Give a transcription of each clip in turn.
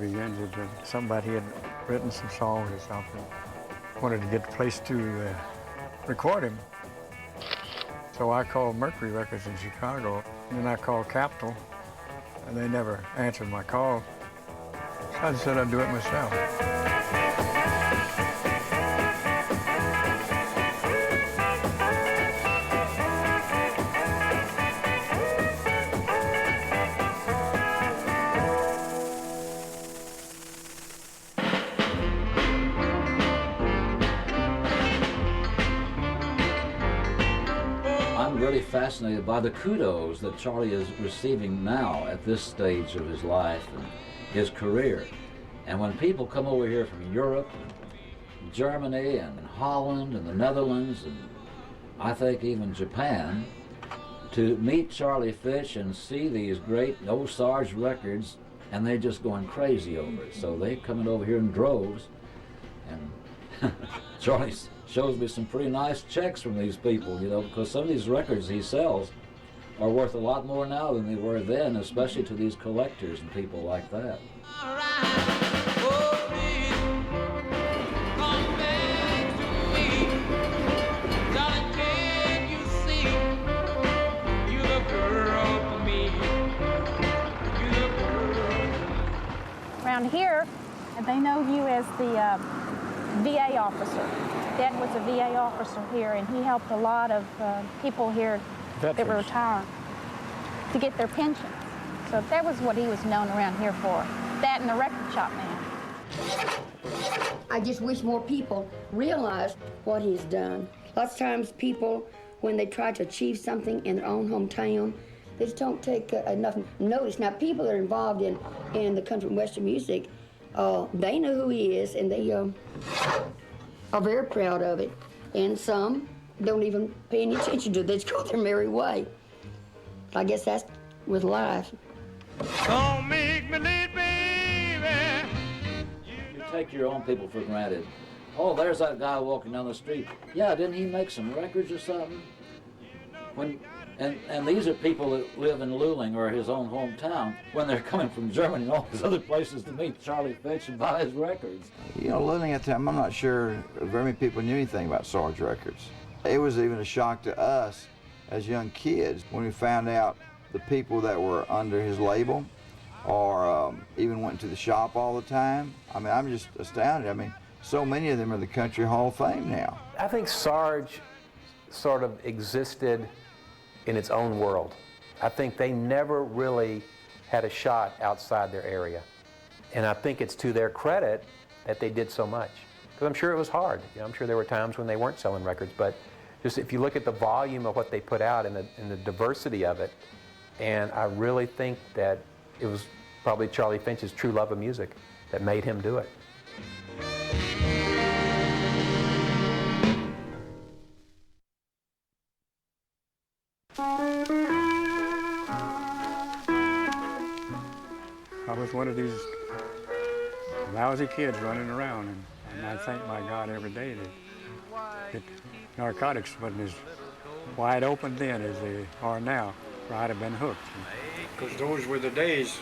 begins is that somebody had written some songs or something, wanted to get the place to record him. So I called Mercury Records in Chicago, and then I called Capitol, and they never answered my call. So I said I'd do it myself. Really fascinated by the kudos that Charlie is receiving now at this stage of his life and his career. And when people come over here from Europe, and Germany, and Holland, and the Netherlands, and I think even Japan, to meet Charlie Fitch and see these great old SARG records, and they're just going crazy over it. So they're coming over here in droves, and Charlie shows me some pretty nice checks from these people, you know, because some of these records he sells are worth a lot more now than they were then, especially to these collectors and people like that. Around here, they know you as the VA officer. Dad was a VA officer here, and he helped a lot of people here that were retiring to get their pensions. So that was what he was known around here for, that and the record shop man. I just wish more people realized what he's done. Lots of times people, when they try to achieve something in their own hometown, they just don't take enough notice. Now, people that are involved in the country and western music, they know who he is, and they are very proud of it. And some don't even pay any attention to it. They just go their merry way. I guess that's with life. Don't make me late, baby. You take your own people for granted. Oh, there's that guy walking down the street. Yeah, didn't he make some records or something? And these are people that live in Luling or his own hometown when they're coming from Germany and all these other places to meet Charlie Fitch and buy his records. You know, Luling at the time, I'm not sure very many people knew anything about SARG Records. It was even a shock to us as young kids when we found out the people that were under his label or even went to the shop all the time. I mean, I'm just astounded. I mean, so many of them are in the Country Hall of Fame now. I think SARG sort of existed in its own world. I think they never really had a shot outside their area. And I think it's to their credit that they did so much. Because I'm sure it was hard. You know, I'm sure there were times when they weren't selling records, but just if you look at the volume of what they put out and the diversity of it, and I really think that it was probably Charlie Finch's true love of music that made him do it. I was one of these lousy kids running around, and I thank my God every day that narcotics wasn't as wide open then as they are now, or I'd have been hooked. Because those were the days.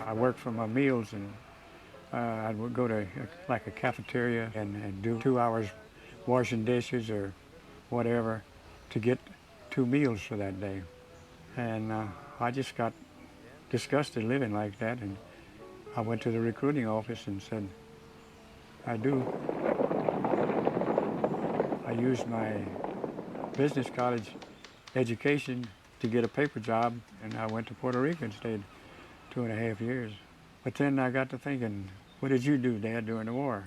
I worked for my meals, and I would go to like a cafeteria and do 2 hours washing dishes or whatever to get 2 meals for that day. And I just got disgusted living like that, and I went to the recruiting office and said, I used my business college education to get a paper job, and I went to Puerto Rico and stayed 2.5 years. But then I got to thinking, what did you do, Dad, during the war?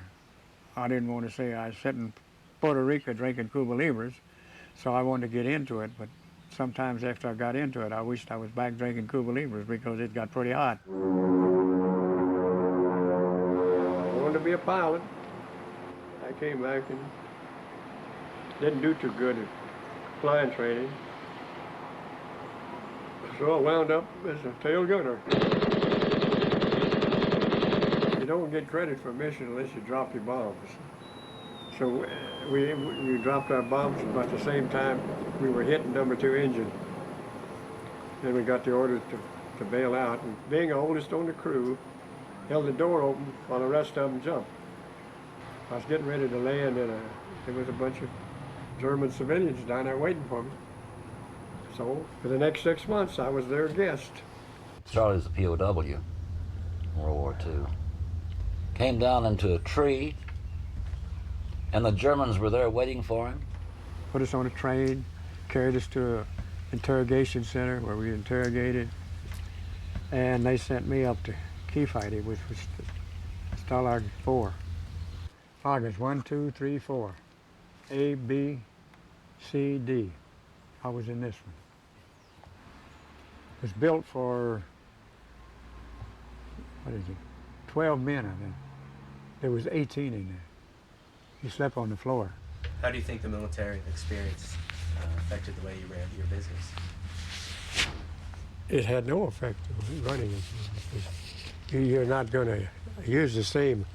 I didn't want to say I sat in Puerto Rico drinking Cuba Libres, so I wanted to get into it, but sometimes after I got into it, I wished I was back drinking Cuba Libres because it got pretty hot. I wanted to be a pilot. I came back and didn't do too good at flying training. So I wound up as a tail gunner. You don't get credit for a mission unless you drop your bombs. So we dropped our bombs about the same time we were hitting number 2 engine. Then we got the order to to bail out, and being the oldest on the crew, held the door open while the rest of them jumped. I was getting ready to land, and there was a bunch of German civilians down there waiting for me. So for the next 6 months, I was their guest. Charlie was a POW in World War II. Came down into a tree, and the Germans were there waiting for him. Put us on a train, carried us to an interrogation center where we interrogated, and they sent me up to key fighting, which was Stalag 4. Flaggers 1, 2, 3, 4. A, B, C, D. I was in this one. It was built for, 12 men, I think. There was 18 in there. You slept on the floor. How do you think the military experience affected the way you ran your business? It had no effect on running it. You're not going to use the same,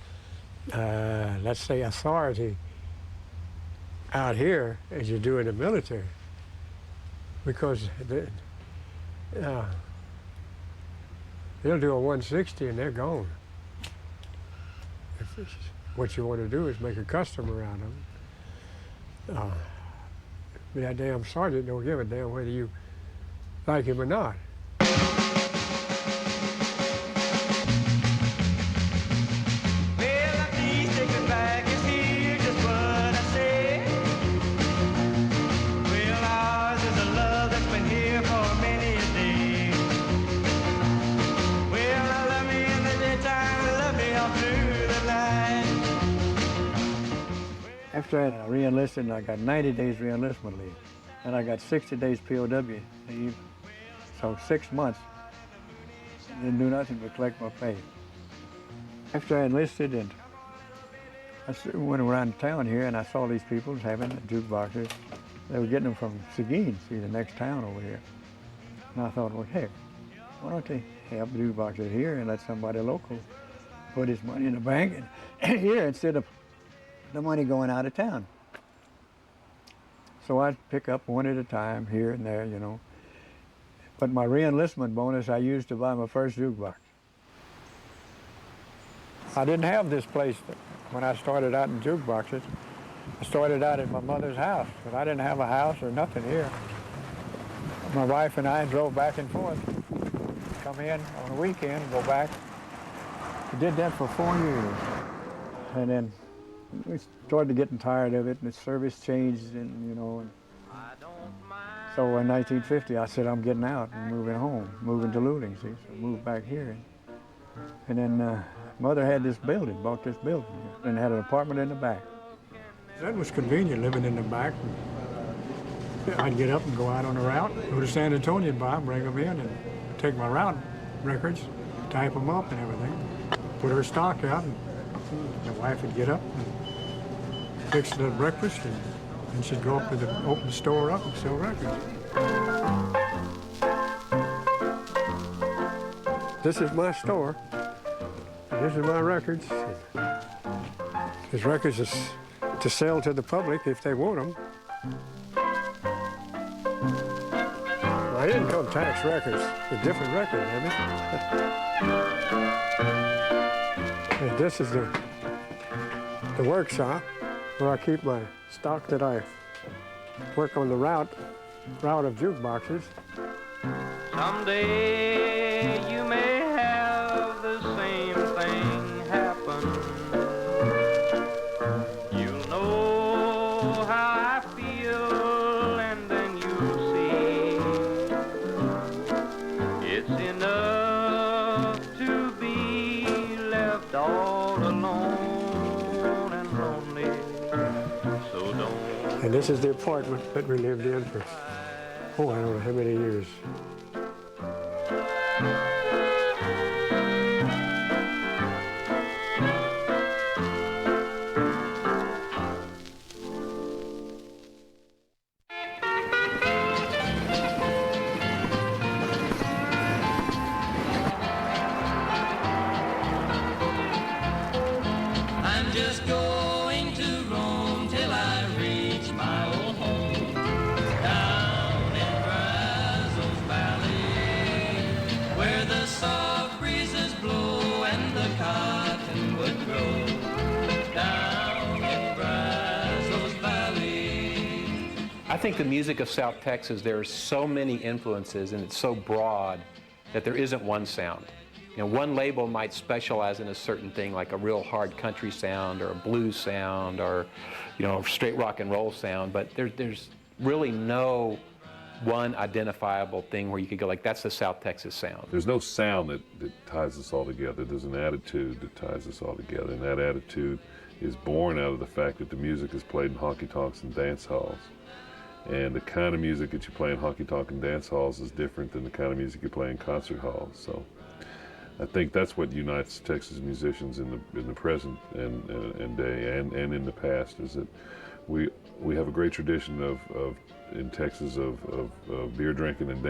let's say, authority out here as you do in the military, because they'll do a 160 and they're gone. What you want to do is make a customer out of them. That damn sergeant don't give a damn whether you like him or not. After I re-enlisted, I got 90 days re-enlistment leave, and I got 60 days POW leave. So 6 months, didn't do nothing but collect my pay. After I enlisted, and I went around town here, and I saw these people having jukeboxes. They were getting them from Seguin, see, the next town over here. And I thought, well, heck, why don't they have jukeboxes here and let somebody local put his money in the bank and here instead of the money going out of town. So I'd pick up one at a time here and there, you know. But my re-enlistment bonus I used to buy my first jukebox. I didn't have this place when I started out in jukeboxes. I started out at my mother's house, but I didn't have a house or nothing here. My wife and I drove back and forth, come in on a weekend, go back. We did that for 4 years. And then we started getting tired of it, and the service changed, and you know. And so in 1950, I said, I'm getting out and moving home, moving to Luling, see, so I moved back here. And then Mother had this building, bought this building, and had an apartment in the back. That was convenient, living in the back. I'd get up and go out on a route, go to San Antonio and buy them, bring them in, and take my route records, type them up and everything, put her stock out, and my wife would get up and fix the breakfast, and she'd go up to open the store up and sell records. This is my store. This is my records. These records is to sell to the public if they want them. My income tax records, a different record, and this is the workshop where I keep my stock that I work on the route of jukeboxes. Someday you may have the same thing happen. You'll know how I feel, and then you'll see it's enough to be left all alone and lonely. So don't. And this is the apartment that we lived in for, I don't know how many years. I'm just going to roam till I reach my old home down in Brazos Valley, where think the music of South Texas, there are so many influences and it's so broad that there isn't one sound. You know, one label might specialize in a certain thing, like a real hard country sound or a blues sound or, you know, straight rock and roll sound, but there's really no one identifiable thing where you could go like, that's the South Texas sound. There's no sound that ties us all together. There's an attitude that ties us all together, and that attitude is born out of the fact that the music is played in honky-tonks and dance halls. And the kind of music that you play in honky-tonk and dance halls is different than the kind of music you play in concert halls. So I think that's what unites Texas musicians in the present and day and in the past, is that we have a great tradition of in Texas of beer drinking and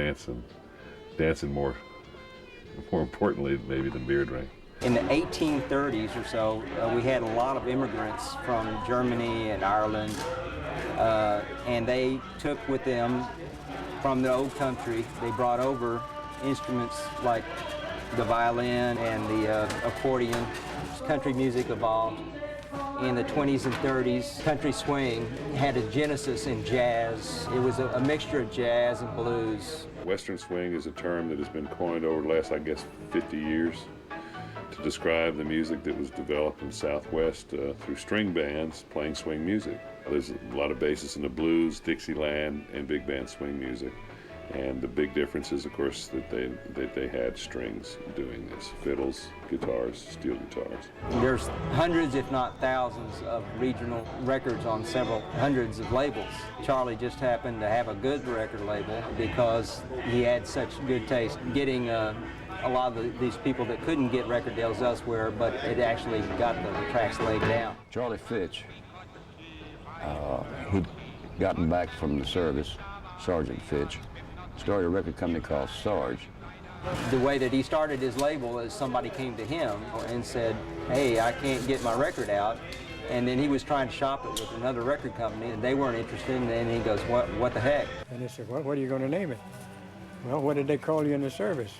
dancing more importantly maybe than beer drinking. In the 1830s or so, we had a lot of immigrants from Germany and Ireland, and they took with them from the old country, they brought over instruments like the violin and the accordion. Country music evolved. In the 20s and 30s, country swing had a genesis in jazz. It was a mixture of jazz and blues. Western swing is a term that has been coined over the last, I guess, 50 years to describe the music that was developed in Southwest through string bands playing swing music. There's a lot of basis in the blues, Dixieland, and big band swing music. And the big difference is, of course, that they had strings doing this, fiddles, guitars, steel guitars. There's hundreds, if not thousands, of regional records on several hundreds of labels. Charlie just happened to have a good record label because he had such good taste. Getting a lot of these people that couldn't get record deals elsewhere, but it actually got the tracks laid down. Charlie Fitch, he'd gotten back from the service, Sergeant Fitch, started a record company called SARG. The way that he started his label is somebody came to him and said, hey, I can't get my record out. And then he was trying to shop it with another record company, and they weren't interested, and then he goes, what the heck? And they said, what are you going to name it? Well, what did they call you in the service?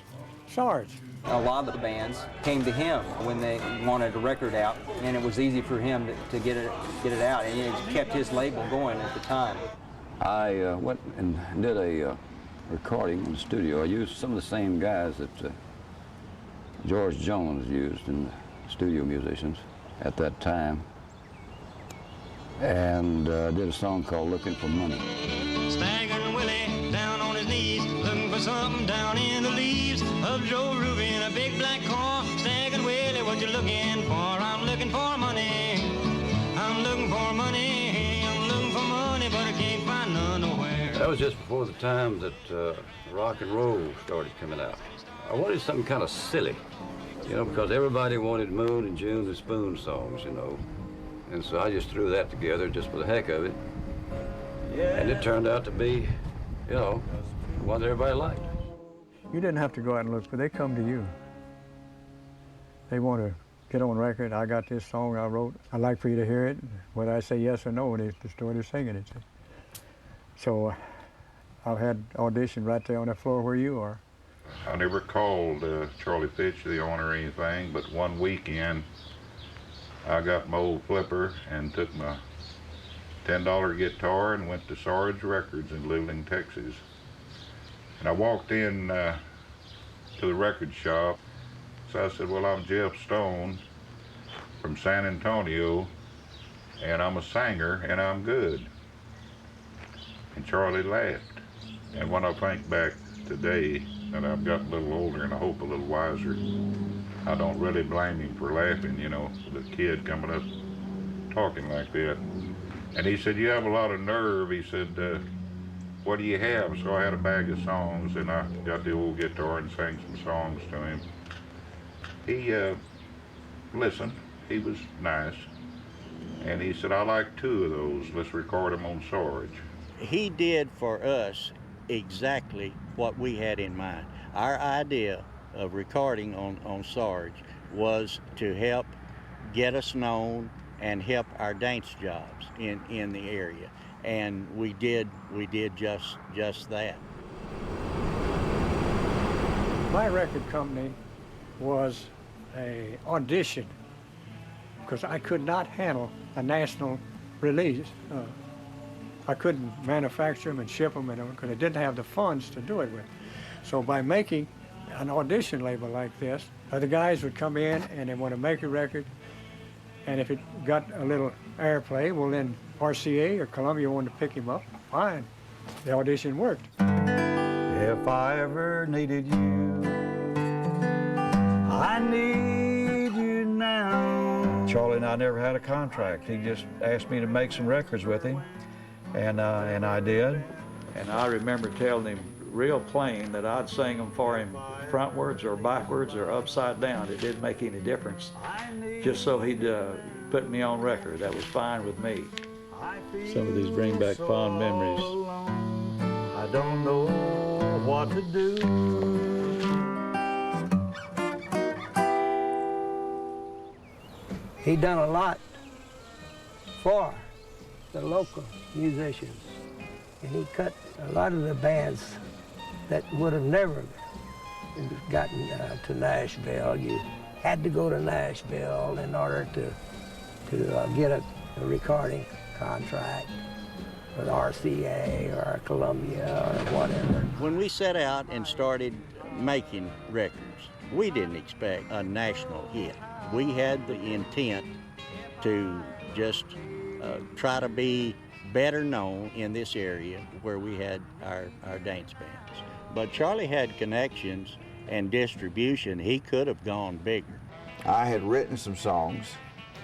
Sarge. A lot of the bands came to him when they wanted a record out, and it was easy for him to get it out, and he kept his label going at the time. I went and did a recording in the studio. I used some of the same guys that George Jones used in studio musicians at that time, and did a song called Looking for Money. Staggering Willie down on his knees, looking for something down in the leaves of Joe Ruby in a big black car. Staggering Willie, what you looking for? I'm looking for money. I'm looking for money. I'm looking for money, but I can't find none nowhere. That was just before the time that rock and roll started coming out. I wanted something kind of silly, you know, because everybody wanted Moon and June and Spoon songs, you know. And so I just threw that together just for the heck of it. And it turned out to be, you know, one that everybody liked. You didn't have to go out and look, but they come to you. They want to get on record. I got this song I wrote. I'd like for you to hear it. Whether I say yes or no, they started singing it. So I've had audition right there on the floor where you are. I never called Charlie Fitch, the owner, or anything, but one weekend I got my old flipper and took my $10 guitar and went to SARG Records in Luling, Texas. And I walked in to the record shop. So I said, well, I'm Jeff Stone from San Antonio, and I'm a singer, and I'm good. And Charlie laughed. And when I think back today, that I've gotten a little older and I hope a little wiser, I don't really blame him for laughing, you know, with a kid coming up talking like that. And he said, you have a lot of nerve. He said, what do you have? So I had a bag of songs, and I got the old guitar and sang some songs to him. He listened. He was nice. And he said, I like 2 of those. Let's record them on SARG. He did for us exactly what we had in mind. Our idea of recording on SARG was to help get us known and help our dance jobs in the area. And we did just that. My record company was an audition because I could not handle a national release. I couldn't manufacture them and ship them because I didn't have the funds to do it with. So by making an audition label like this, other guys would come in and they want to make a record, and if it got a little airplay, well then RCA or Columbia wanted to pick him up, fine. The audition worked. If I ever needed you, I need you now. Charlie and I never had a contract. He just asked me to make some records with him, and I did. And I remember telling him real plain that I'd sing them for him frontwards or backwards or upside down. It didn't make any difference. Just so he'd put me on record. That was fine with me. Some of these bring back fond memories. I don't know what to do. He done a lot for the local musicians, and he cut a lot of the bands that would have never gotten to Nashville. You had to go to Nashville in order to get a recording contract with RCA or Columbia or whatever. When we set out and started making records, we didn't expect a national hit. We had the intent to just try to be better known in this area where we had our dance bands. But Charlie had connections and distribution. He could have gone bigger. I had written some songs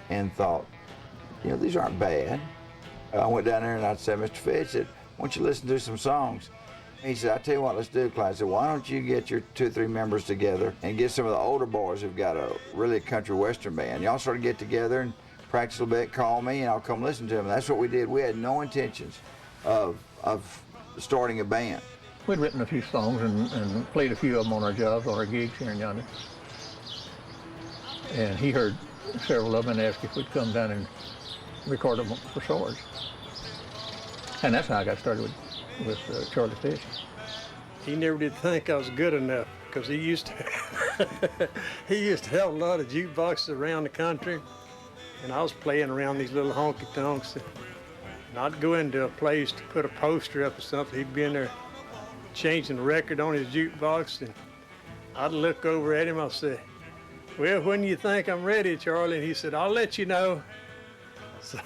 and thought, you know, these aren't bad. I went down there and I said, Mr. Fitch, why don't you listen to some songs? He said, I tell you what, let's do, Clyde. I said, why don't you get your 2 or 3 members together and get some of the older boys who've got a really country western band. Y'all sort of get together and practice a little bit, call me, and I'll come listen to them. That's what we did. We had no intentions of starting a band. We'd written a few songs and played a few of them on our jobs, on our gigs here in yonder. And he heard several of them and asked if we'd come down and record them for SARG. And that's how I got started with Charlie Fish. He never did think I was good enough because he used to he used to have a lot of jukeboxes around the country, and I was playing around these little honky-tonks. And I'd go into a place to put a poster up or something. He'd be in there changing the record on his jukebox, and I'd look over at him. I'd say, well, when you think I'm ready, Charlie? And he said, I'll let you know. So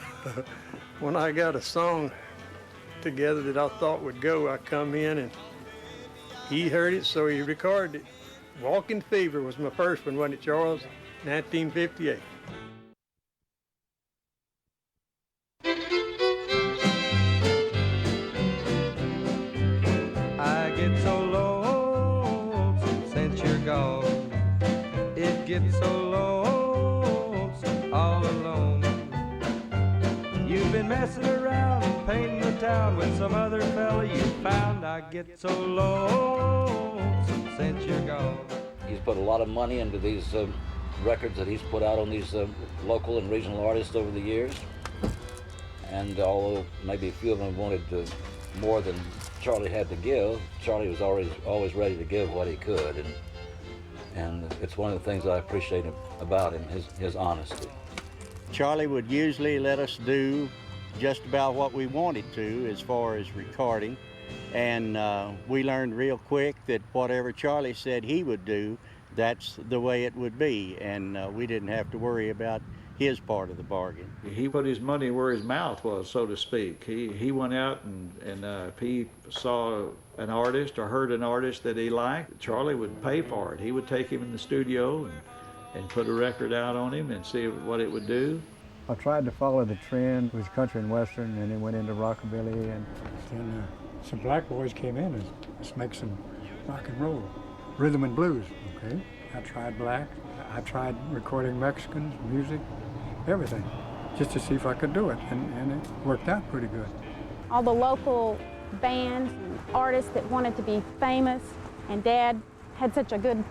when I got a song together that I thought would go, I come in and he heard it, so he recorded it. Walking Fever was my first one, wasn't it, Charles? 1958. I get so lonesome since you're gone. It gets so lonesome all alone. You've been messing around and painting the town with some other fella you found. I get so lonesome since you're gone. He's put a lot of money into these records that he's put out on these local and regional artists over the years. And although maybe a few of them wanted more than Charlie had to give, Charlie was always ready to give what he could. And it's one of the things I appreciate about him, his honesty. Charlie would usually let us do just about what we wanted to as far as recording, and we learned real quick that whatever Charlie said he would do, that's the way it would be, and we didn't have to worry about his part of the bargain. He put his money where his mouth was, so to speak. He went out and if he saw an artist or heard an artist that he liked, Charlie would pay for it. He would take him in the studio and put a record out on him and see what it would do. I tried to follow the trend with country and western, and then went into rockabilly, and then some black boys came in and let's make some rock and roll, rhythm and blues. Okay, I tried black. I tried recording Mexican music, everything, just to see if I could do it, and it worked out pretty good. All the local bands and artists that wanted to be famous, and Dad had such a good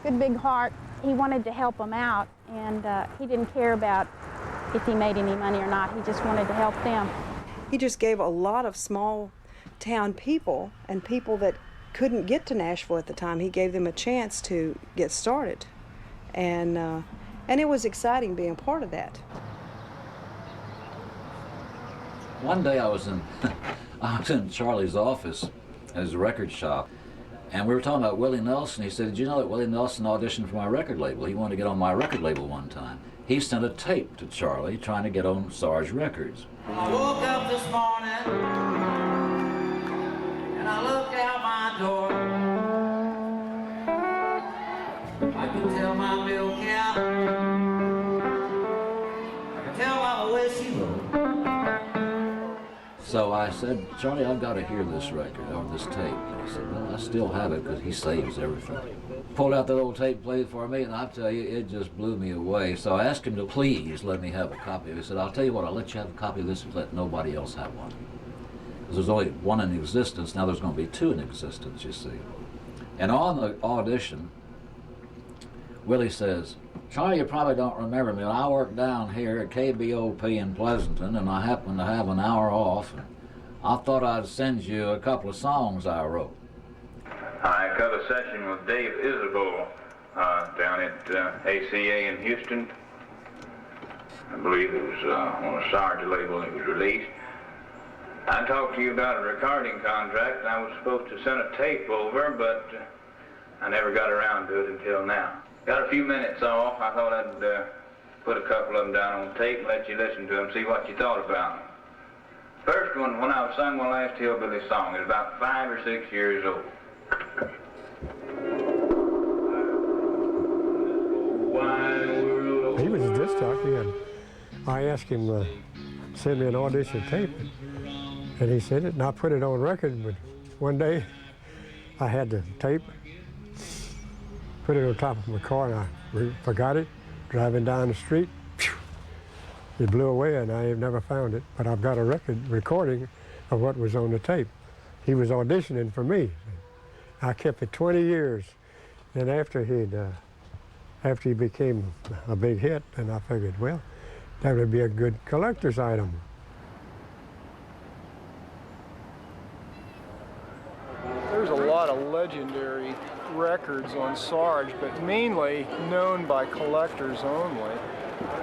big heart. He wanted to help them out, and he didn't care about if he made any money or not. He just wanted to help them. He just gave a lot of small town people and people that couldn't get to Nashville at the time, he gave them a chance to get started. And it was exciting being part of that. One day I was in Charlie's office at his record shop, and we were talking about Willie Nelson. He said, "Did you know that Willie Nelson auditioned for my record label? He wanted to get on my record label one time." He sent a tape to Charlie trying to get on SARG Records. I woke up this morning and I looked out my door. I can tell my milk cow, I can tell by the way she looked. So I said, "Charlie, I've got to hear this record or this tape." And he said, "Well, I still have it because he saves everything." Pulled out that old tape, played it for me, and I tell you, it just blew me away. So I asked him to please let me have a copy of it. He said, "I'll tell you what, I'll let you have a copy of this and let nobody else have one." Because there's only one in existence, now there's going to be two in existence, you see. And on the audition, Willie says, "Charlie, you probably don't remember me, but I work down here at KBOP in Pleasanton, and I happen to have an hour off. And I thought I'd send you a couple of songs I wrote." I cut a session with Dave Isbell down at ACA in Houston. I believe it was on a SARG label it was released. I talked to you about a recording contract, and I was supposed to send a tape over, but I never got around to it until now. Got a few minutes off. I thought I'd put a couple of them down on tape and let you listen to them, see what you thought about them. First one, when I was sung my last hillbilly song, it was about 5 or 6 years old. He was a disc jockey, and I asked him to send me an audition tape, and he sent it, and I put it on record. But one day, I had the tape, put it on top of my car, and I forgot it. Driving down the street, it blew away, and I have never found it. But I've got a recording of what was on the tape. He was auditioning for me. I kept it 20 years, and after he became a big hit, and I figured, well, that would be a good collector's item. There's a lot of legendary records on SARG, but mainly known by collectors only.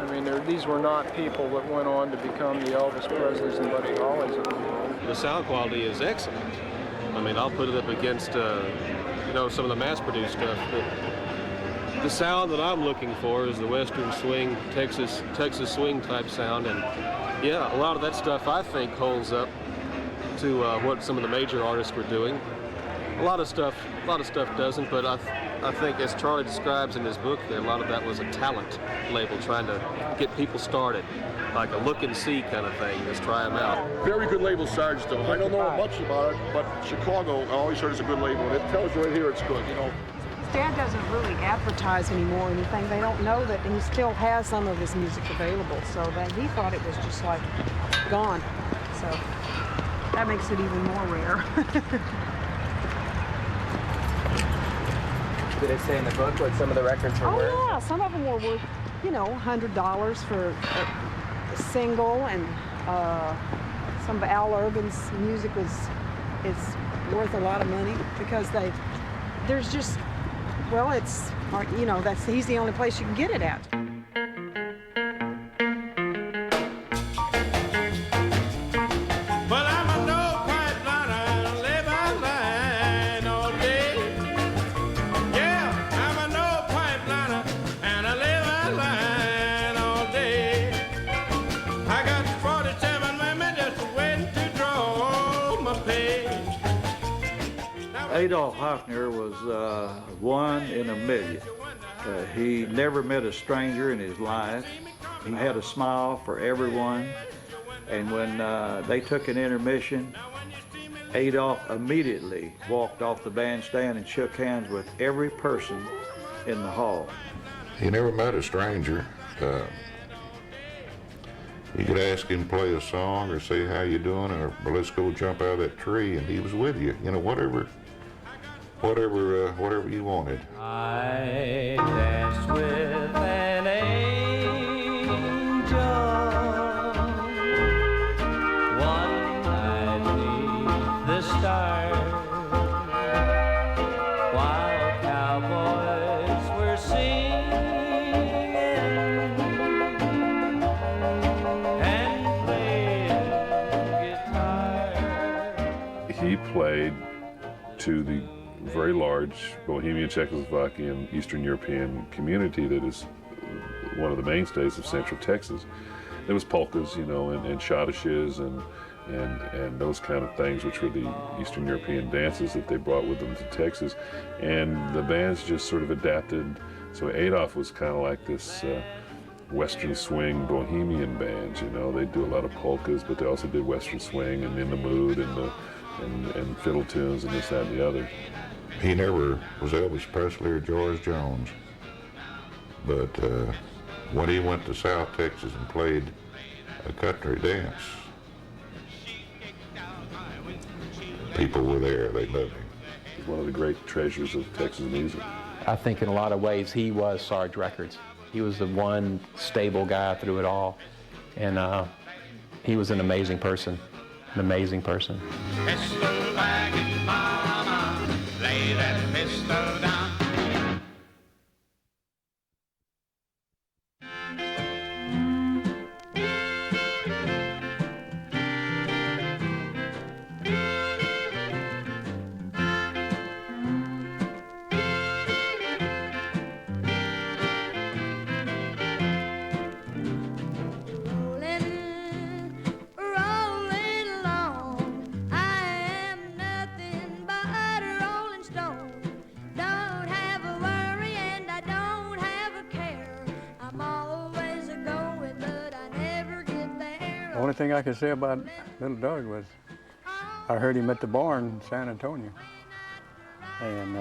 I mean, these were not people that went on to become the Elvis Presleys and Buddy Hollies of the world. The sound quality is excellent. I mean, I'll put it up against, you know, some of the mass-produced stuff. But the sound that I'm looking for is the Western swing, Texas swing type sound, and yeah, a lot of that stuff I think holds up to what some of the major artists were doing. A lot of stuff doesn't, but I think, as Charlie describes in his book, a lot of that was a talent label trying to get people started, like a look and see kind of thing. Just try them out. Very good label, Sarg, though. I don't know much about it, but Chicago, I always heard it's a good label. And it tells you right here it's good, you know. Dad doesn't really advertise anymore or anything. They don't know that he still has some of his music available, so that he thought it was just like gone. So that makes it even more rare. Did it say in the book what some of the records were worth? Oh yeah, some of them were worth, you know, $100 for a single, and some of Al Urban's music is worth a lot of money because there's just, well, it's, you know, he's the only place you can get it at. Adolf Hoffner was one in a million. He never met a stranger in his life. He had a smile for everyone. And when they took an intermission, Adolf immediately walked off the bandstand and shook hands with every person in the hall. He never met a stranger. You could ask him to play a song or say how you doing, or let's go jump out of that tree, and he was with you. You know, whatever you wanted. I danced with an angel one night beneath the stars, while cowboys were singing and playing he played to the very large Bohemian, Czechoslovakian, Eastern European community that is one of the mainstays of Central Texas. There was polkas, you know, and schottisches and those kind of things, which were the Eastern European dances that they brought with them to Texas. And the bands just sort of adapted. So Adolf was kind of like this Western swing Bohemian band, you know. They do a lot of polkas, but they also did Western swing and In the Mood and fiddle tunes and this, that, and the other. He never was Elvis Presley or George Jones, but when he went to South Texas and played a country dance, people were there, they loved him. He's one of the great treasures of Texas music. I think in a lot of ways he was SARG Records. He was the one stable guy through it all, and he was an amazing person, an amazing person. Pistol wagon, mama, lay that pistol down. The only thing I could say about little Doug was I heard him at the barn in San Antonio, and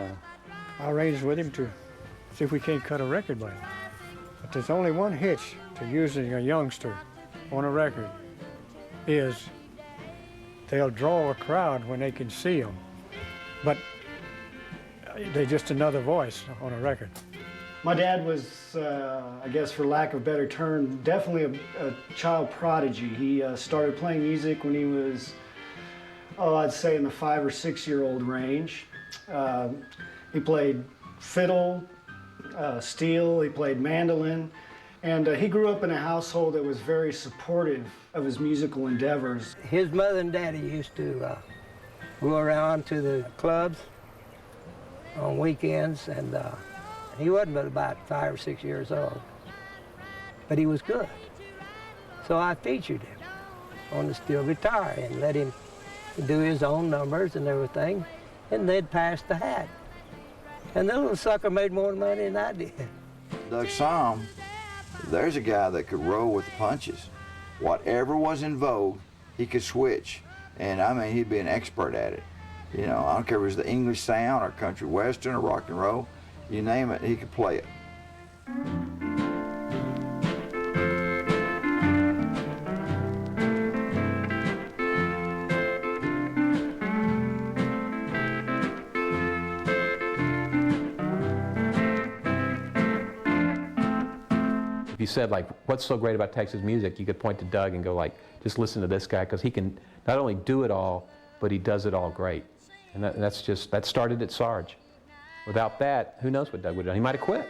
I arranged with him to see if we can't cut a record by him. But there's only one hitch to using a youngster on a record is they'll draw a crowd when they can see them, but they're just another voice on a record. My dad was, I guess for lack of a better term, definitely a child prodigy. He started playing music when he was, I'd say in the 5 or 6 year old range. He played fiddle, steel, he played mandolin, and he grew up in a household that was very supportive of his musical endeavors. His mother and daddy used to go around to the clubs on weekends, and he wasn't but about 5 or 6 years old, but he was good. So I featured him on the steel guitar and let him do his own numbers and everything, and they'd pass the hat. And the little sucker made more money than I did. Doug Sahm, there's a guy that could roll with the punches. Whatever was in vogue, he could switch. And I mean, he'd be an expert at it. You know, I don't care if it was the English sound or country western or rock and roll. You name it, he could play it. If you said, like, what's so great about Texas music, you could point to Doug and go, like, just listen to this guy, because he can not only do it all, but he does it all great. And that started at SARG. Without that, who knows what Doug would have done? He might have quit.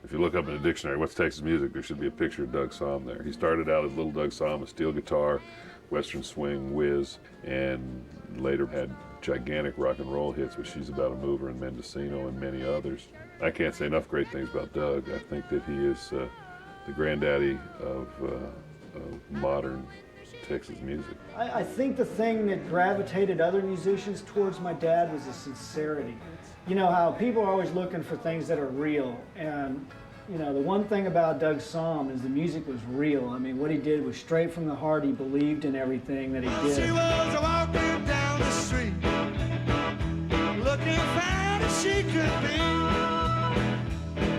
If you look up in the dictionary, what's Texas music, there should be a picture of Doug Sahm there. He started out as little Doug Sahm, a steel guitar, western swing whiz, and later had gigantic rock and roll hits with She's About a Mover and Mendocino and many others. I can't say enough great things about Doug. I think that he is the granddaddy of modern Texas music. I think the thing that gravitated other musicians towards my dad was the sincerity. You know how people are always looking for things that are real, and you know, the one thing about Doug Sahm is the music was real. I mean, what he did was straight from the heart. He believed in everything that he did. She was walking down the street, looking fine as she could be.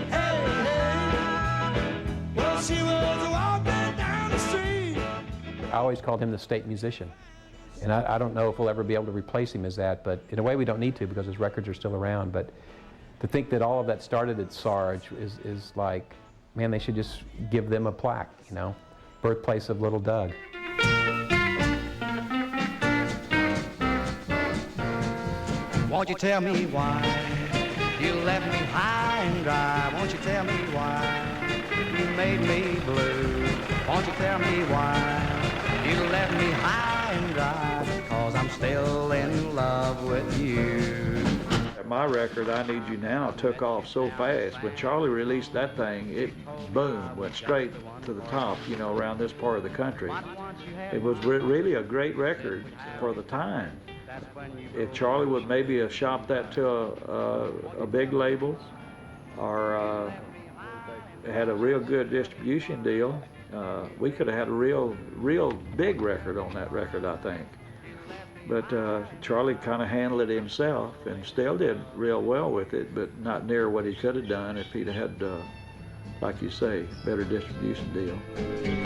Hey, hey, well, she was walking down the street. I always called him the state musician. And I don't know if we'll ever be able to replace him as that, but in a way we don't need to because his records are still around. But to think that all of that started at SARG is like, man, they should just give them a plaque, you know, birthplace of little Doug. Won't you tell me why you left me high and dry? Won't you tell me why you made me blue? Won't you tell me why you left me high and dry? Because 'cause I'm still in love with you. My record, I Need You Now, took off so fast. When Charlie released that thing, it boom, went straight to the top, you know, around this part of the country. It was really a great record for the time. If Charlie would maybe have shopped that to a big label or had a real good distribution deal, we could have had a real big record on that record, I think. But Charlie kind of handled it himself and still did real well with it, but not near what he could have done if he'd had, like you say, better distribution deal.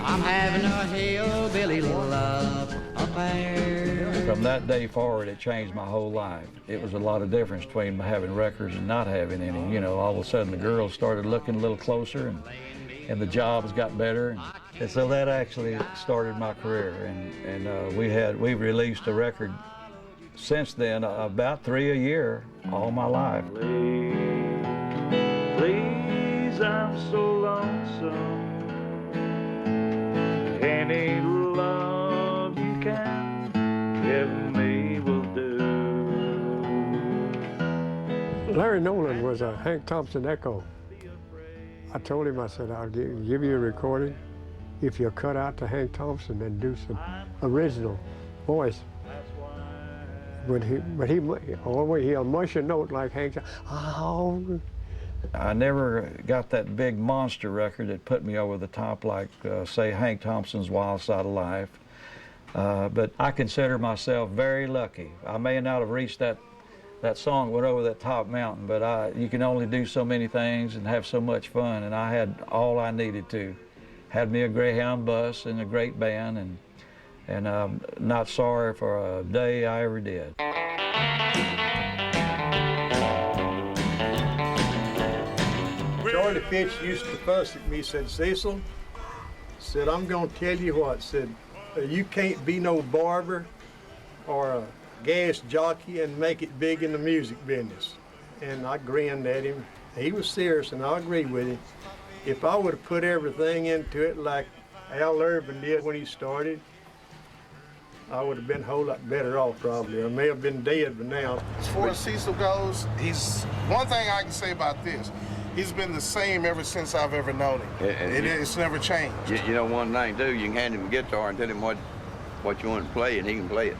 I'm having a hillbilly love affair. From that day forward, it changed my whole life. It was a lot of difference between having records and not having any. You know, all of a sudden the girls started looking a little closer and the jobs got better. And so that actually started my career. And we've released a record since then, about 3 a year, all my life. Please, I'm so lonesome. Any love you can give me will do. Larry Nolen was a Hank Thompson echo. I told him, I said, I'll give you a recording if you cut out to Hank Thompson and do some original voice. But he'll mush a note like Hank. Oh. I never got that big monster record that put me over the top like, say, Hank Thompson's Wild Side of Life. But I consider myself very lucky. I may not have reached that song went over that top mountain, but you can only do so many things and have so much fun, and I had all I needed to. Had me a Greyhound bus and a great band, and I'm not sorry for a day I ever did. Charlie Fitch used to fuss at me, said, Cecil, said, I'm gonna tell you what, said, you can't be no barber or a gas jockey and make it big in the music business. And I grinned at him. He was serious, and I agreed with him. If I would have put everything into it like Al Irvin did when he started, I would have been a whole lot better off probably. I may have been dead by now. As far as Cecil goes, one thing I can say about this, he's been the same ever since I've ever known him. It's never changed. You know one thing too, you can hand him a guitar and tell him what you want to play and he can play it.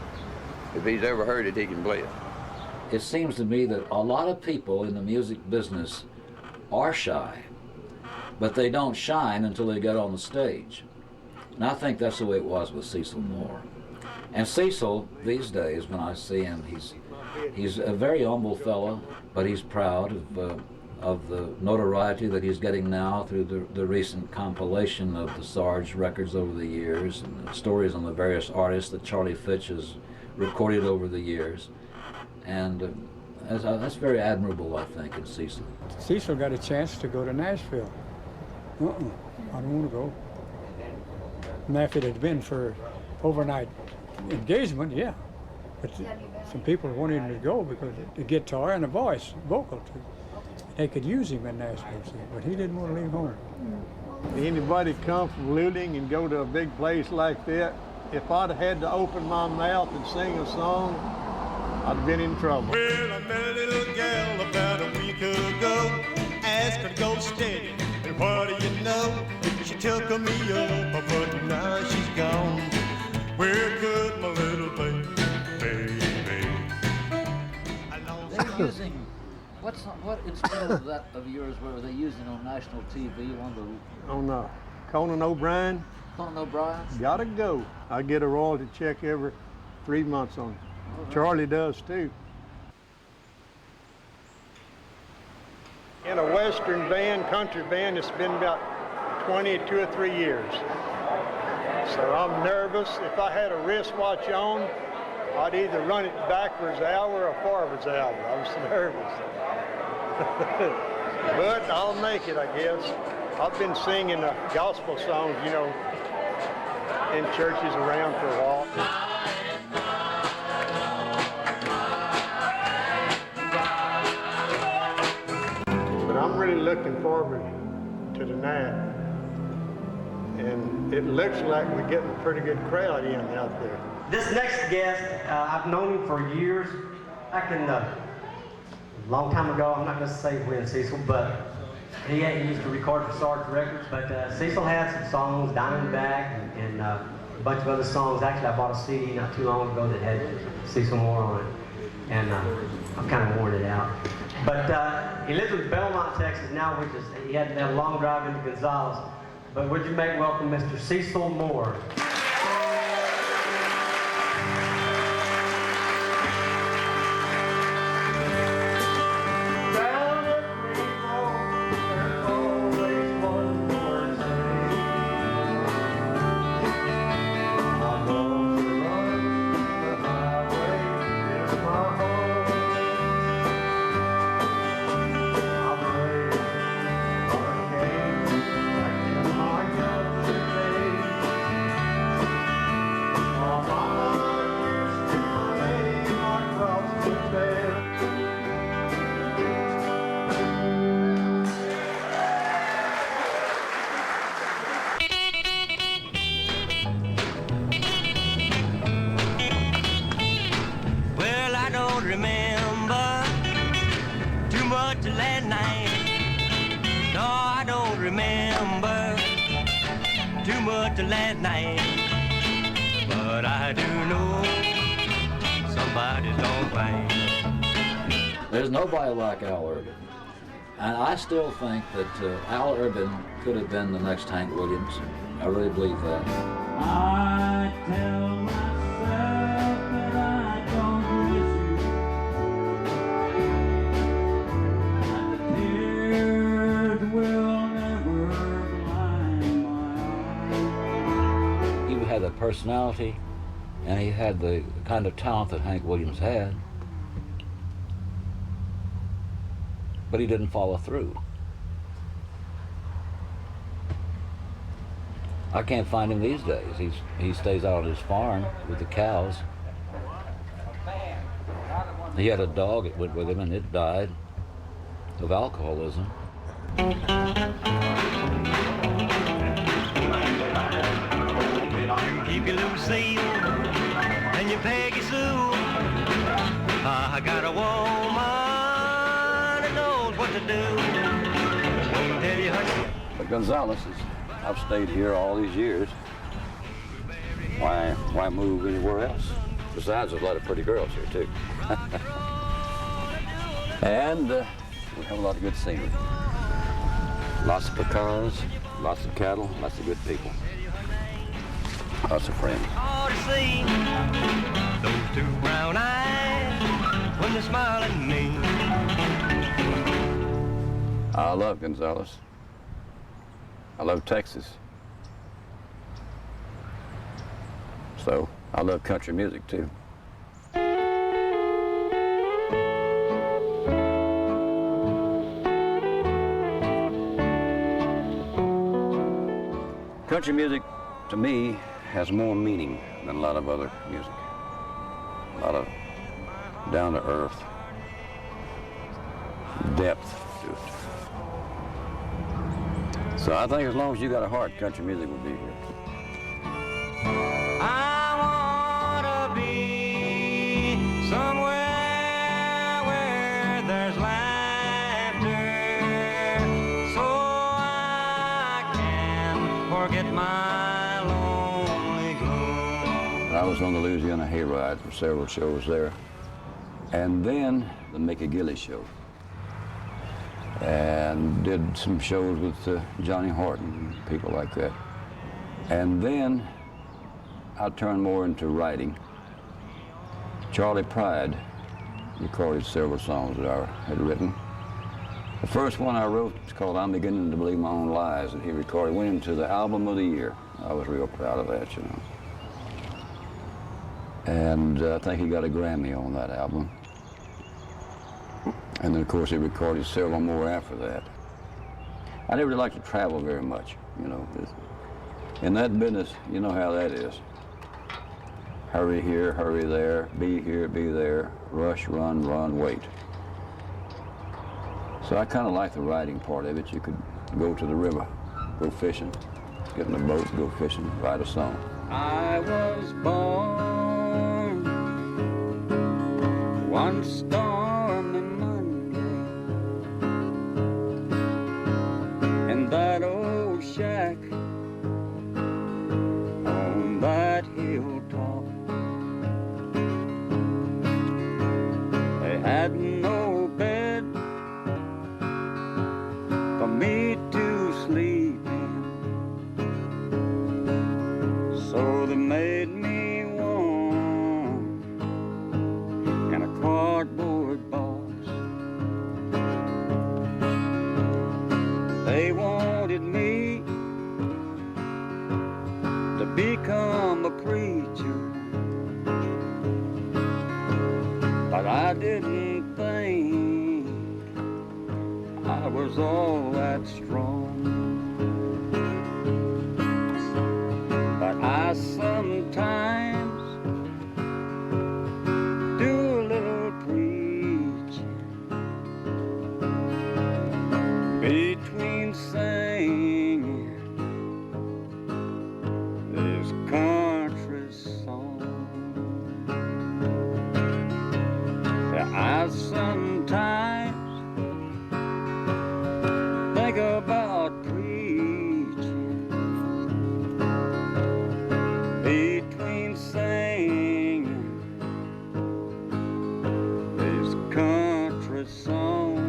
If he's ever heard it, he can play it. It seems to me that a lot of people in the music business are shy, but they don't shine until they get on the stage. And I think that's the way it was with Cecil Moore. And Cecil, these days, when I see him, he's a very humble fellow, but he's proud of the notoriety that he's getting now through the recent compilation of the SARG records over the years and the stories on the various artists that Charlie Fitch has recorded over the years. And that's very admirable, I think, in Cecil. Cecil got a chance to go to Nashville. I don't want to go. And if it had been for overnight engagement, yeah. But some people wanted him to go because the guitar and the voice, vocal too. They could use him in Nashville, see, but he didn't want to leave home. Anybody come from Luling and go to a big place like that, if I'd have had to open my mouth and sing a song, I'd have been in trouble. Well, I met a little gal about a week ago, asked her to go steady, and what do you know? She took me up, but now she's gone. Where could my little baby be? They're using, what instead of that of yours, were they using on national TV? On Conan O'Brien. Conan O'Brien? Gotta go. I get a royalty check every 3 months on it. Charlie does too. In a Western band, country band, it's been about 22 or 3 years. So I'm nervous. If I had a wristwatch on, I'd either run it backwards hour or forwards hour. I was nervous. But I'll make it, I guess. I've been singing gospel songs, you know, in churches around for a while. But I'm really looking forward to the night. And it looks like we're getting a pretty good crowd in out there. This next guest, I've known him for years. Back in a long time ago, I'm not going to say when, Cecil, but he used to record for SARG Records. But Cecil had some songs, Diamondback, and a bunch of other songs. Actually, I bought a CD not too long ago that had Cecil Moore on it, and I've kind of worn it out. But he lives in Belmont, Texas now, which is, he had to have a long drive into Gonzales. But would you make welcome Mr. Cecil Moore? Last night, but I do know somebody's gonna find. There's nobody like Al Urban, and I still think that Al Urban could have been the next Hank Williams. I really believe that. I tell myself that I don't miss you, and the tears will never blind my eyes. He had the personality, and he had the kind of talent that Hank Williams had, but he didn't follow through. I can't find him these days. He stays out on his farm with the cows. He had a dog that went with him, and it died of alcoholism. Keep your Lucille and your Peggy Sue. I got a woman that knows what to do. Won't tell you, honey. But Gonzales I've stayed here all these years. Why move anywhere else? Besides, there's a lot of pretty girls here too. And we have a lot of good scenery. Lots of pecans, lots of cattle, lots of good people. Lots of friends. Ought to see those two brown eyes when they're smiling at me. I love Gonzales. I love Texas. So I love country music too. Country music, to me, has more meaning than a lot of other music. A lot of down-to-earth depth to it. So I think as long as you got a heart, country music will be here. I wanna be somewhere where there's laughter, so I can forget my lonely gloom. I was on the Louisiana Hayride for several shows there. And then the Mickey Gilly show. And did some shows with Johnny Horton and people like that. And then I turned more into writing. Charlie Pride recorded several songs that I had written. The first one I wrote is called I'm Beginning to Believe My Own Lies, and he recorded, went into the album of the year. I was real proud of that, you know. And I think he got a Grammy on that album. And then, of course, he recorded several more after that. I never really liked to travel very much, you know. In that business, you know how that is. Hurry here, hurry there, be here, be there, rush, run, run, wait. So I kind of like the writing part of it. You could go to the river, go fishing, get in a boat, go fishing, write a song. I was born one stormy Monday in that old shack on that hilltop. They had no bed for me to sleep in, so they made me warm in a cardboard box. They wanted me to become a preacher, but I didn't think I was all that strong. But I sometimes do a little preaching between singing this country song. Yeah, I sometimes think about preaching between singing this country song.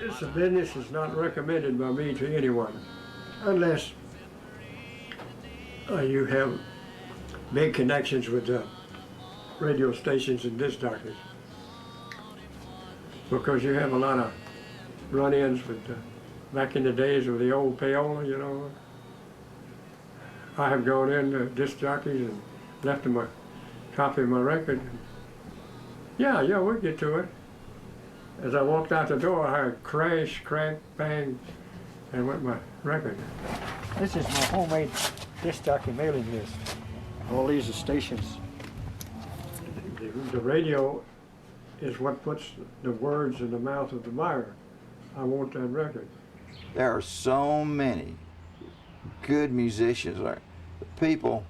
It's a business that's not recommended by me to anyone, unless you have big connections with radio stations and disc jockeys, because you have a lot of run-ins with back in the days with the old payola, you know. I have gone in to disc jockeys and left them a copy of my record. Yeah, we'll get to it. As I walked out the door, I heard crash, crack, bang, and went my record. This is my homemade disc jockey mailing list. All these are stations. The radio is what puts the words in the mouth of the buyer. I want that record. There are so many good musicians that people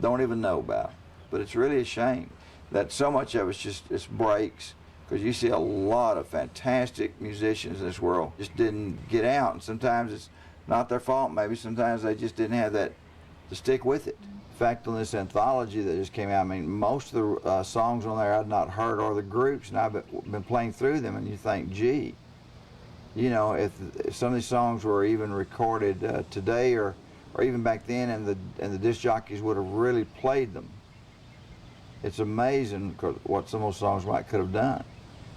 don't even know about, but it's really a shame that so much of it's breaks, because you see a lot of fantastic musicians in this world just didn't get out, and sometimes it's not their fault. Maybe sometimes they just didn't have that to stick with it. In fact, on this anthology that just came out, I mean, most of the songs on there I'd not heard, or the groups, and I've been playing through them, and you think, gee, you know, if some of these songs were even recorded today or even back then, and the disc jockeys would have really played them, it's amazing what some of those songs could have done,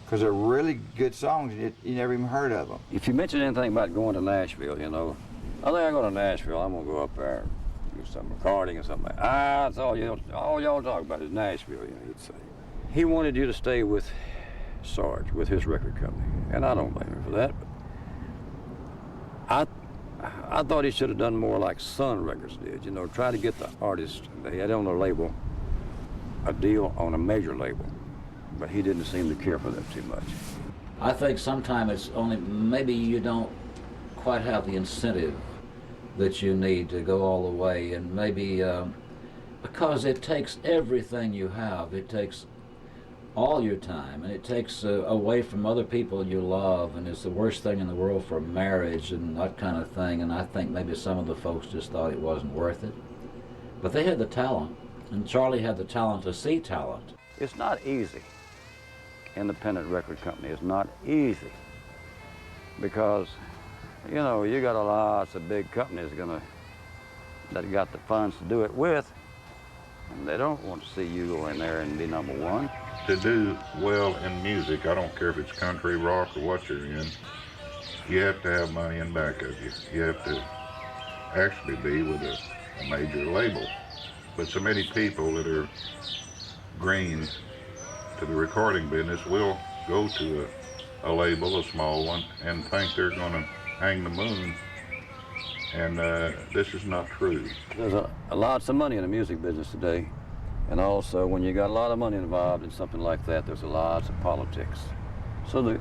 because they're really good songs, and you never even heard of them. If you mention anything about going to Nashville, you know, I think I go to Nashville, I'm gonna go up there and do some recording or something. That's all y'all talk about is Nashville, you know, he'd say. He wanted you to stay with Sarg, with his record company, and I don't blame him for that. But I thought he should have done more like Sun Records did, you know, try to get the artist, they had on their label, a deal on a major label, but he didn't seem to care for that too much. I think sometimes it's only, maybe you don't quite have the incentive that you need to go all the way, and maybe because it takes everything you have, it takes all your time, and it takes away from other people you love, and it's the worst thing in the world for marriage and that kind of thing, and I think maybe some of the folks just thought it wasn't worth it. But they had the talent, and Charlie had the talent to see talent. It's not easy. Independent record company is not easy, because, you know, you got lots of big companies that got the funds to do it with, and they don't want to see you go in there and be number one. To do well in music, I don't care if it's country, rock, or what you're in, you have to have money in back of you. You have to actually be with a major label. But so many people that are green to the recording business will go to a label, a small one, and think they're going to hang the moon And this is not true. There's lots of money in the music business today. And also, when you got a lot of money involved in something like that, there's lots of politics. So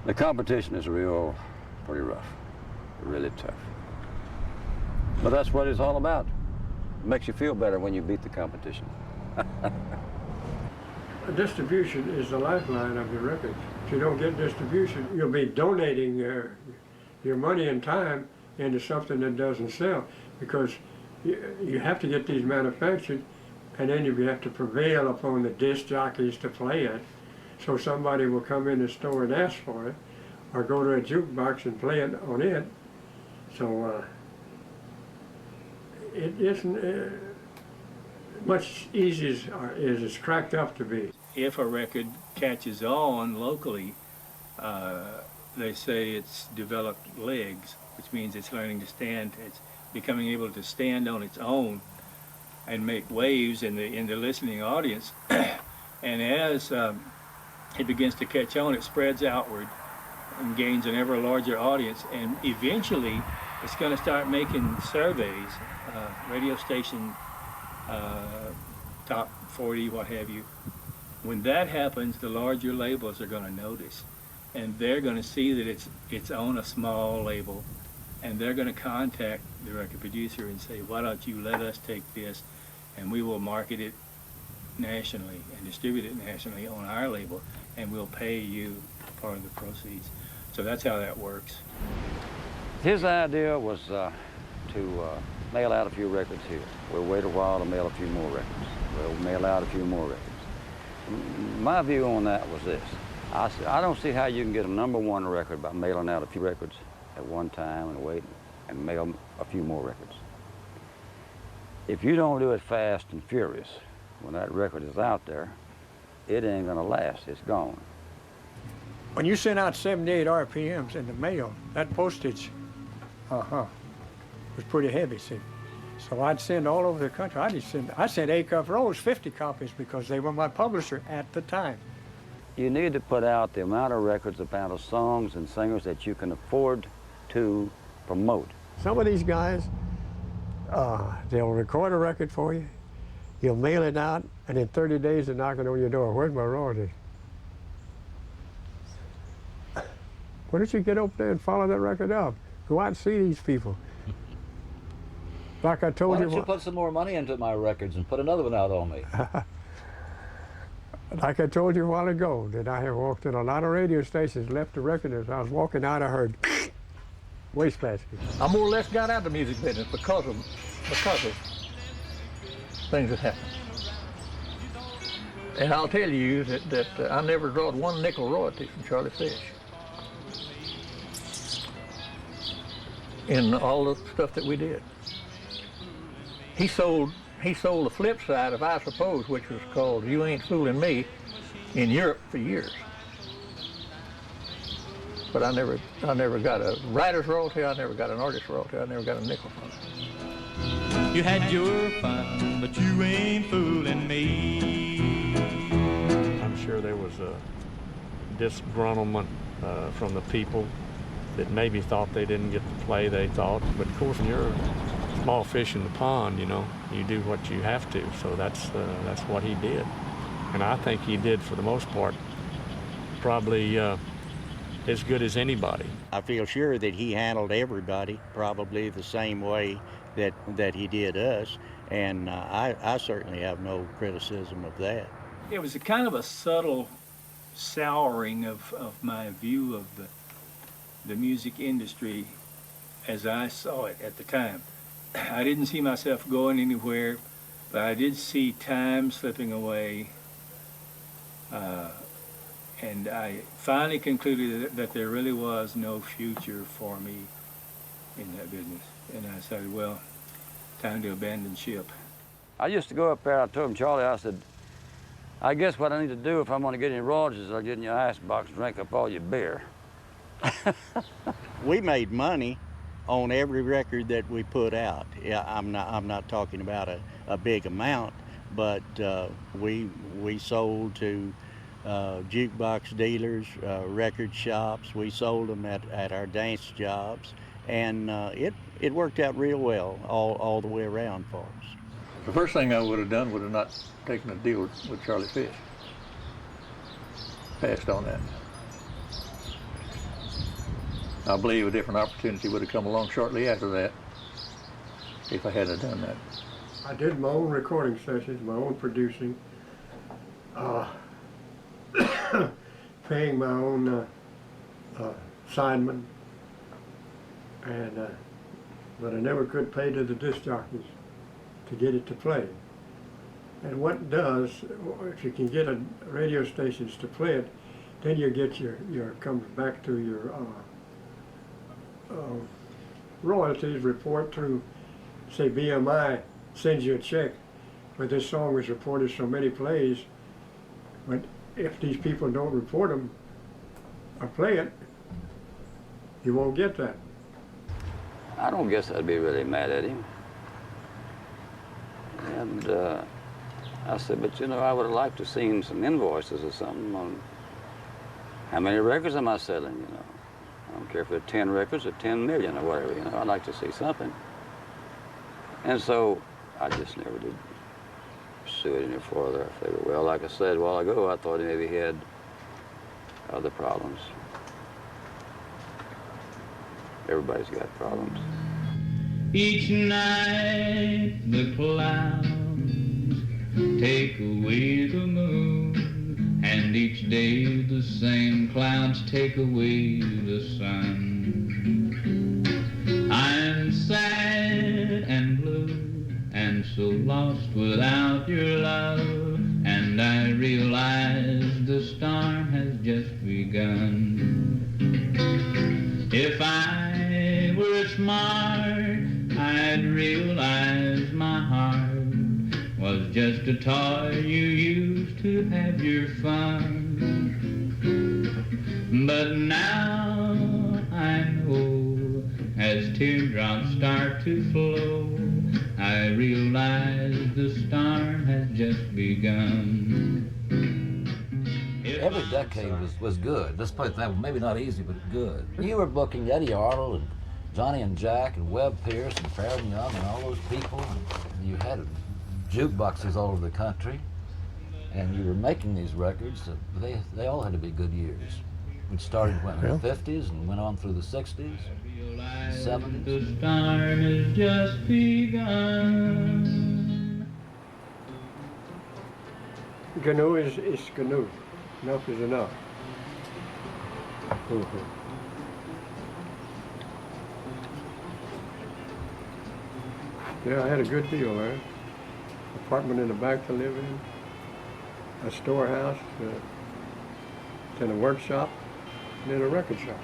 the competition is pretty rough, really tough. But that's what it's all about. It makes you feel better when you beat the competition. Distribution is the lifeline of your records. If you don't get distribution, you'll be donating your money and time into something that doesn't sell, because you have to get these manufactured, and then you have to prevail upon the disc jockeys to play it. So somebody will come in the store and ask for it, or go to a jukebox and play it on it. So it isn't much easy as it's cracked up to be. If a record catches on locally, they say it's developed legs, which means it's learning to stand, it's becoming able to stand on its own and make waves in the listening audience. And as it begins to catch on, it spreads outward and gains an ever larger audience, and eventually it's going to start making surveys, radio station, top 40, what have you. When that happens, the larger labels are going to notice, and they're going to see that it's on a small label, and they're going to contact the record producer and say, why don't you let us take this and we will market it nationally and distribute it nationally on our label, and we'll pay you part of the proceeds. So that's how that works. His idea was to mail out a few records here. We'll wait a while to mail a few more records. We'll mail out a few more records. My view on that was this. I don't see how you can get a #1 record by mailing out a few records at one time and wait and mail a few more records. If you don't do it fast and furious, when that record is out there, it ain't gonna last, it's gone. When you send out 78 RPMs in the mail, that postage, was pretty heavy, see. So I'd send all over the country. I sent Acuff Rose 50 copies because they were my publisher at the time. You need to put out the amount of records, the amount of songs and singers that you can afford to promote. Some of these guys, they'll record a record for you, you'll mail it out, and in 30 days they're knocking on your door. Where's my royalty? Why don't you get up there and follow that record up? Go out and see these people. Like I told you. Why don't you put some more money into my records and put another one out on me? Like I told you a while ago, that I have walked in a lot of radio stations, left the record, as I was walking out, I heard wastebasket. I more or less got out of the music business because of things that happened. And I'll tell you that I never drawed 1 nickel royalty from Charlie Fish. In all the stuff that we did. He sold the flip side of I Suppose, which was called You Ain't Fooling Me, in Europe for years. But I never got a writer's royalty, I never got an artist's royalty, I never got a nickel from it. You had your fun, but you ain't fooling me. I'm sure there was a disgruntlement from the people that maybe thought they didn't get the play they thought. But of course, when you're a small fish in the pond, you know, you do what you have to. So that's what he did. And I think he did, for the most part, probably as good as anybody. I feel sure that he handled everybody probably the same way that he did us. And I certainly have no criticism of that. It was a kind of a subtle souring of my view of the music industry as I saw it at the time. I didn't see myself going anywhere, but I did see time slipping away, and I finally concluded that there really was no future for me in that business. And I said, well, time to abandon ship. I used to go up there, I told him, Charlie, I said, I guess what I need to do if I'm going to get any royalties is I'll get in your icebox and drink up all your beer. We made money on every record that we put out. Yeah, I'm not talking about a big amount, but we sold to jukebox dealers, record shops. We sold them at our dance jobs, and it worked out real well all the way around for us. The first thing I would have done would have not taken a deal with Charlie Fish. Passed on that. I believe a different opportunity would have come along shortly after that if I hadn't done that. I did my own recording sessions, my own producing, paying my own signman, and but I never could pay to the disc jockeys to get it to play. And what it does, if you can get radio stations to play it, then you get your comes back to your royalties report through, say, BMI sends you a check, but this song was reported so many plays. But if these people don't report them or play it, you won't get that. I don't guess I'd be really mad at him. And I said, but you know, I would have liked to seen some invoices or something on how many records am I selling, you know. I don't care if they're 10 records or 10 million or whatever, you know. I'd like to see something. And so I just never did pursue it any further. I figured, well, like I said a while ago, I thought maybe he had other problems. Everybody's got problems. Each night the clouds take away the moon, and each day the same clouds take away the sun. I'm sad and blue and so lost without your love, and I realize the storm has just begun. If I were smart, I'd realize my heart was just a toy you used to have your fun. But now I know, as teardrops start to flow, I realize the storm has just begun. Every decade was good. Let's put it that way. Maybe not easy, but good. You were booking Eddie Arnold and Johnny and Jack and Webb Pierce and Farrell Young and all those people. And you had jukeboxes all over the country. And you were making these records. They all had to be good years. It started in the 50s and went on through the 60s, 70s. The storm has just begun. Canoe is canoe. Enough is enough. Yeah, I had a good deal there. Apartment in the back to live in, a storehouse, then a workshop, and then a record shop.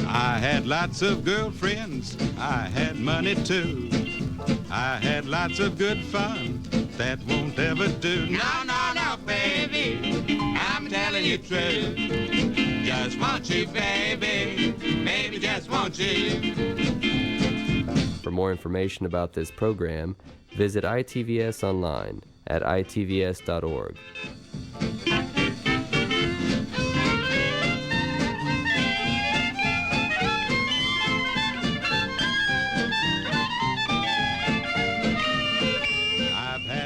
I had lots of girlfriends, I had money too. I had lots of good fun, that won't ever do. No, no, no, baby, I'm telling you true. Just want you, baby, baby, just want you. For more information about this program, visit ITVS online at itvs.org.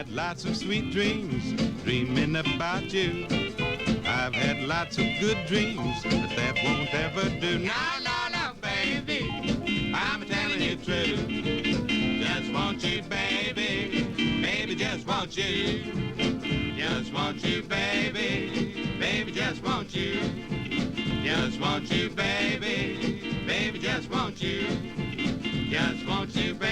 Lots of sweet dreams, dreaming about you. I've had lots of good dreams, but that won't ever do. No, no, no, baby, I'm telling you true. Just want you, baby, baby, just want you. Just want you, baby, baby, just want you. Just want you, baby, baby, just want you. Just want you, baby.